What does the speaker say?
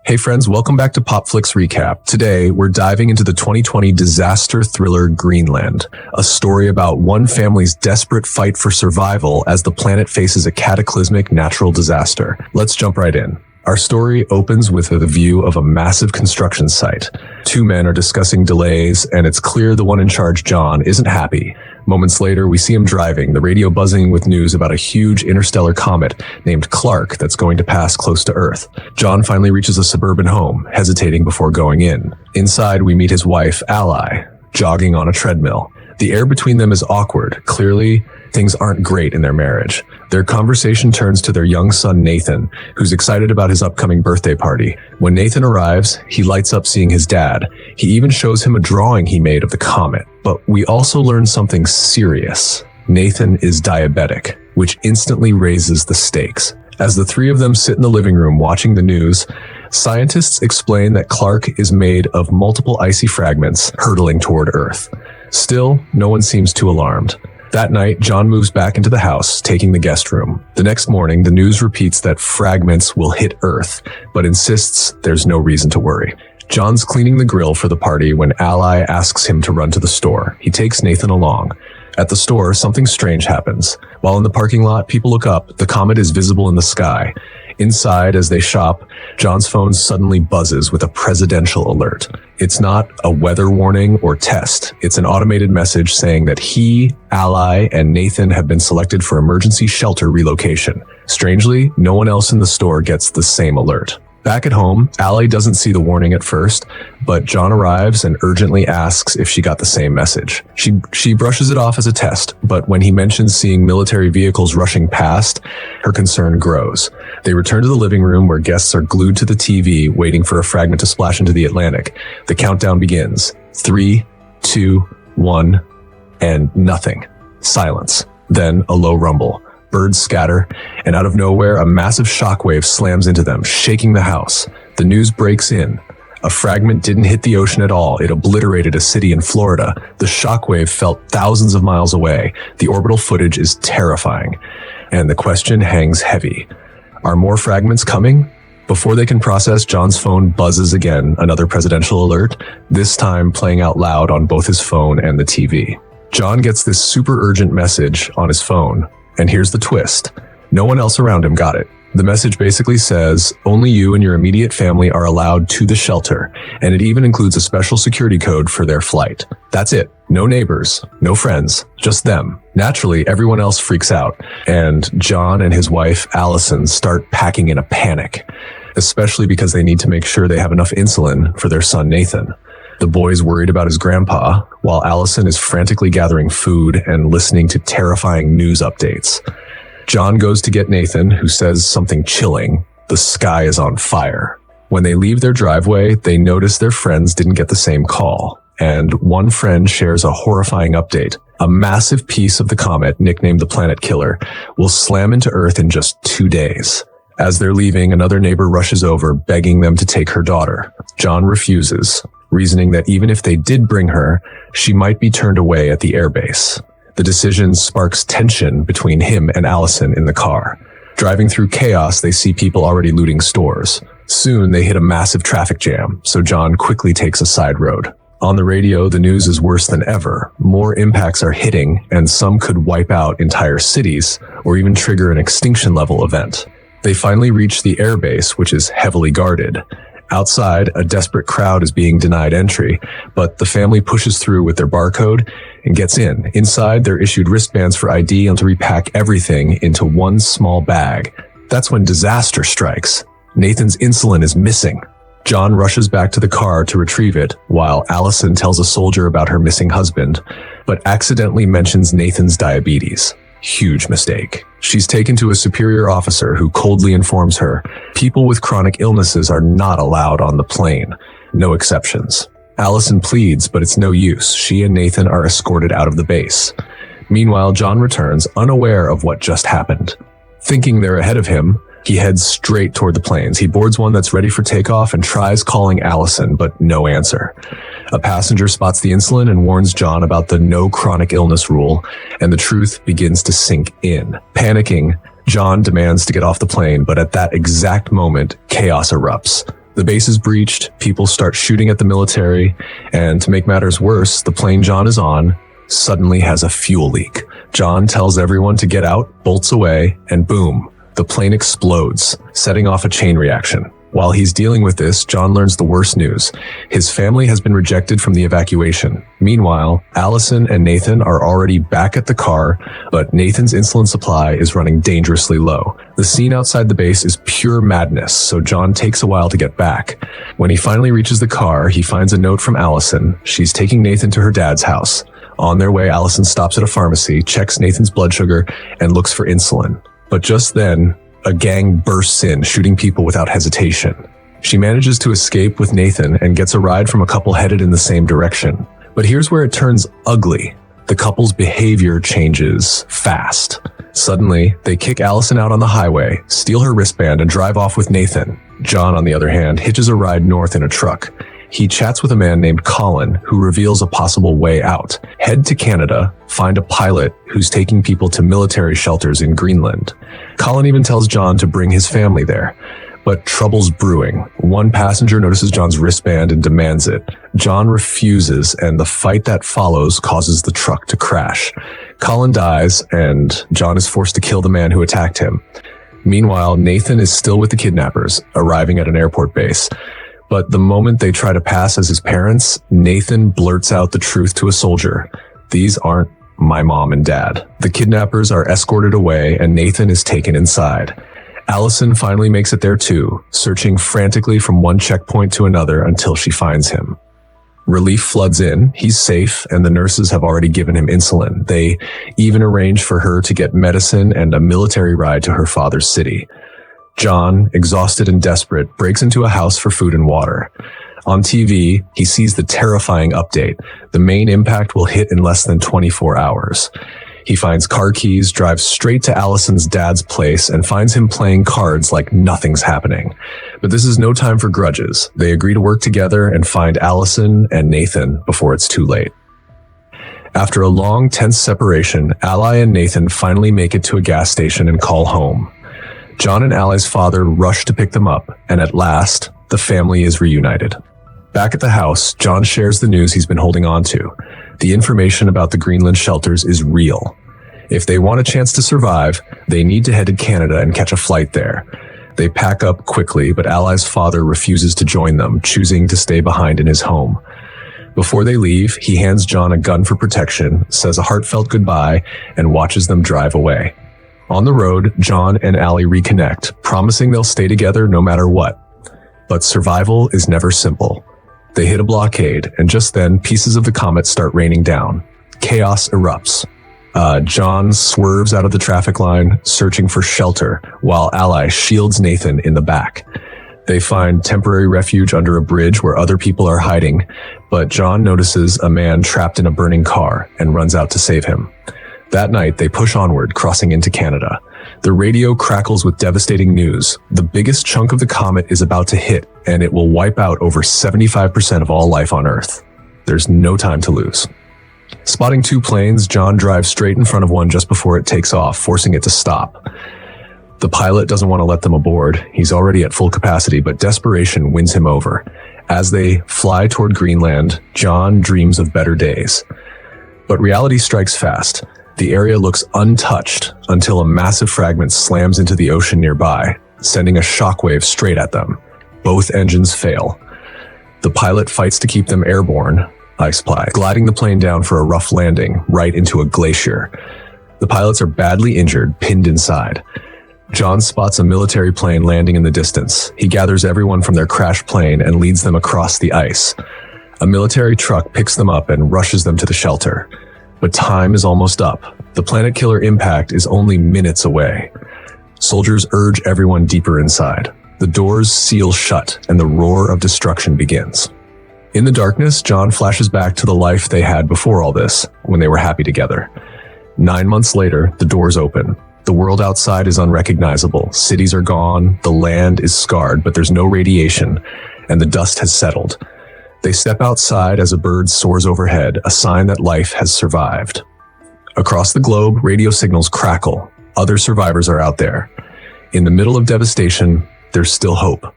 Hey friends, welcome back to PopFlix Recap. Today, we're diving into the 2020 disaster thriller Greenland, a story about one family's desperate fight for survival as the planet faces a cataclysmic natural disaster. Let's jump right in. Our story opens with the view of a massive construction site. Two men are discussing delays, and it's clear the one in charge, John, isn't happy. Moments later, we see him driving, the radio buzzing with news about a huge interstellar comet named Clark that's going to pass close to Earth. John finally reaches a suburban home, hesitating before going in. Inside, we meet his wife, Ally, jogging on a treadmill. The air between them is awkward. Clearly, things aren't great in their marriage. Their conversation turns to their young son, Nathan, who's excited about his upcoming birthday party. When Nathan arrives, he lights up seeing his dad. He even shows him a drawing he made of the comet. But we also learn something serious. Nathan is diabetic, which instantly raises the stakes. As the three of them sit in the living room watching the news, scientists explain that Clark is made of multiple icy fragments hurtling toward Earth. Still, no one seems too alarmed. That night, John moves back into the house, taking the guest room. The next morning, the news repeats that fragments will hit Earth, but insists there's no reason to worry. John's cleaning the grill for the party when Ally asks him to run to the store. He takes Nathan along. At the store, something strange happens. While in the parking lot, people look up. The comet is visible in the sky. Inside, as they shop, John's phone suddenly buzzes with a presidential alert. It's not a weather warning or test. It's an automated message saying that he, Ally, and Nathan have been selected for emergency shelter relocation. Strangely, no one else in the store gets the same alert. Back at home, Ally doesn't see the warning at first, but John arrives and urgently asks if she got the same message. She brushes it off as a test, but when he mentions seeing military vehicles rushing past, her concern grows. They return to the living room where guests are glued to the TV, waiting for a fragment to splash into the Atlantic. The countdown begins. 3, 2, 1, and nothing. Silence. Then a low rumble. Birds scatter, and out of nowhere, a massive shockwave slams into them, shaking the house. The news breaks in. A fragment didn't hit the ocean at all. It obliterated a city in Florida. The shockwave felt thousands of miles away. The orbital footage is terrifying. And the question hangs heavy. Are more fragments coming? Before they can process, John's phone buzzes again, another presidential alert, this time playing out loud on both his phone and the TV. John gets this super urgent message on his phone. And here's the twist. No one else around him got it. The message basically says, only you and your immediate family are allowed to the shelter, and it even includes a special security code for their flight. That's it. No neighbors, no friends, just them. Naturally, everyone else freaks out, and John and his wife, Allison, start packing in a panic, especially because they need to make sure they have enough insulin for their son, Nathan. The boy's worried about his grandpa, while Allison is frantically gathering food and listening to terrifying news updates. John goes to get Nathan, who says something chilling. The sky is on fire. When they leave their driveway, they notice their friends didn't get the same call. And one friend shares a horrifying update. A massive piece of the comet, nicknamed the Planet Killer, will slam into Earth in just 2 days. As they're leaving, another neighbor rushes over, begging them to take her daughter. John refuses, reasoning that even if they did bring her, she might be turned away at the airbase. The decision sparks tension between him and Allison in the car. Driving through chaos, they see people already looting stores. Soon, they hit a massive traffic jam, so John quickly takes a side road. On the radio, the news is worse than ever. More impacts are hitting, and some could wipe out entire cities, or even trigger an extinction-level event. They finally reach the airbase, which is heavily guarded. Outside, a desperate crowd is being denied entry, but the family pushes through with their barcode and gets in. Inside, they're issued wristbands for ID and to repack everything into one small bag. That's when disaster strikes. Nathan's insulin is missing. John rushes back to the car to retrieve it, while Allison tells a soldier about her missing husband, but accidentally mentions Nathan's diabetes. Huge mistake. She's taken to a superior officer who coldly informs her, people with chronic illnesses are not allowed on the plane. No exceptions. Allison pleads, but it's no use. She and Nathan are escorted out of the base. Meanwhile, John returns, unaware of what just happened. Thinking they're ahead of him, he heads straight toward the planes. He boards one that's ready for takeoff and tries calling Allison, but no answer. A passenger spots the insulin and warns John about the no chronic illness rule, and the truth begins to sink in. Panicking, John demands to get off the plane, but at that exact moment, chaos erupts. The base is breached, people start shooting at the military, and to make matters worse, the plane John is on suddenly has a fuel leak. John tells everyone to get out, bolts away, and boom, the plane explodes, setting off a chain reaction. While he's dealing with this, John learns the worst news. His family has been rejected from the evacuation. Meanwhile, Allison and Nathan are already back at the car, but Nathan's insulin supply is running dangerously low. The scene outside the base is pure madness, so John takes a while to get back. When he finally reaches the car, he finds a note from Allison. She's taking Nathan to her dad's house. On their way, Allison stops at a pharmacy, checks Nathan's blood sugar, and looks for insulin. But just then, a gang bursts in, shooting people without hesitation. She manages to escape with Nathan and gets a ride from a couple headed in the same direction. But here's where it turns ugly. The couple's behavior changes fast. Suddenly, they kick Allison out on the highway, steal her wristband, and drive off with Nathan. John, on the other hand, hitches a ride north in a truck. He chats with a man named Colin, who reveals a possible way out. Head to Canada, find a pilot who's taking people to military shelters in Greenland. Colin even tells John to bring his family there. But trouble's brewing. One passenger notices John's wristband and demands it. John refuses, and the fight that follows causes the truck to crash. Colin dies, and John is forced to kill the man who attacked him. Meanwhile, Nathan is still with the kidnappers, arriving at an airport base. But the moment they try to pass as his parents, Nathan blurts out the truth to a soldier. These aren't my mom and dad. The kidnappers are escorted away, and Nathan is taken inside. Allison finally makes it there too, searching frantically from one checkpoint to another until she finds him. Relief floods in, he's safe, and the nurses have already given him insulin. They even arrange for her to get medicine and a military ride to her father's city. John, exhausted and desperate, breaks into a house for food and water. On TV, he sees the terrifying update. The main impact will hit in less than 24 hours. He finds car keys, drives straight to Allison's dad's place, and finds him playing cards like nothing's happening. But this is no time for grudges. They agree to work together and find Allison and Nathan before it's too late. After a long, tense separation, Ally and Nathan finally make it to a gas station and call home. John and Ally's father rush to pick them up, and at last, the family is reunited. Back at the house, John shares the news he's been holding on to. The information about the Greenland shelters is real. If they want a chance to survive, they need to head to Canada and catch a flight there. They pack up quickly, but Ally's father refuses to join them, choosing to stay behind in his home. Before they leave, he hands John a gun for protection, says a heartfelt goodbye, and watches them drive away. On the road, John and Ally reconnect, promising they'll stay together no matter what. But survival is never simple. They hit a blockade, and just then, pieces of the Comet start raining down. Chaos erupts. John swerves out of the traffic line, searching for shelter, while Ally shields Nathan in the back. They find temporary refuge under a bridge where other people are hiding, but John notices a man trapped in a burning car and runs out to save him. That night, they push onward, crossing into Canada. The radio crackles with devastating news. The biggest chunk of the comet is about to hit, and it will wipe out over 75% of all life on Earth. There's no time to lose. Spotting two planes, John drives straight in front of one just before it takes off, forcing it to stop. The pilot doesn't want to let them aboard. He's already at full capacity, but desperation wins him over. As they fly toward Greenland, John dreams of better days. But reality strikes fast. The area looks untouched until a massive fragment slams into the ocean nearby, sending a shockwave straight at them. Both engines fail. The pilot fights to keep them airborne, gliding the plane down for a rough landing right into a glacier. The pilots are badly injured, pinned inside. John spots a military plane landing in the distance. He gathers everyone from their crashed plane and leads them across the ice. A military truck picks them up and rushes them to the shelter. But time is almost up. The planet killer impact is only minutes away. Soldiers urge everyone deeper inside. The doors seal shut and the roar of destruction begins. In the darkness, John flashes back to the life they had before all this, when they were happy together. 9 months later, the doors open. The world outside is unrecognizable. Cities are gone, the land is scarred, but there's no radiation, and the dust has settled. They step outside as a bird soars overhead, a sign that life has survived. Across the globe, radio signals crackle. Other survivors are out there. In the middle of devastation, there's still hope.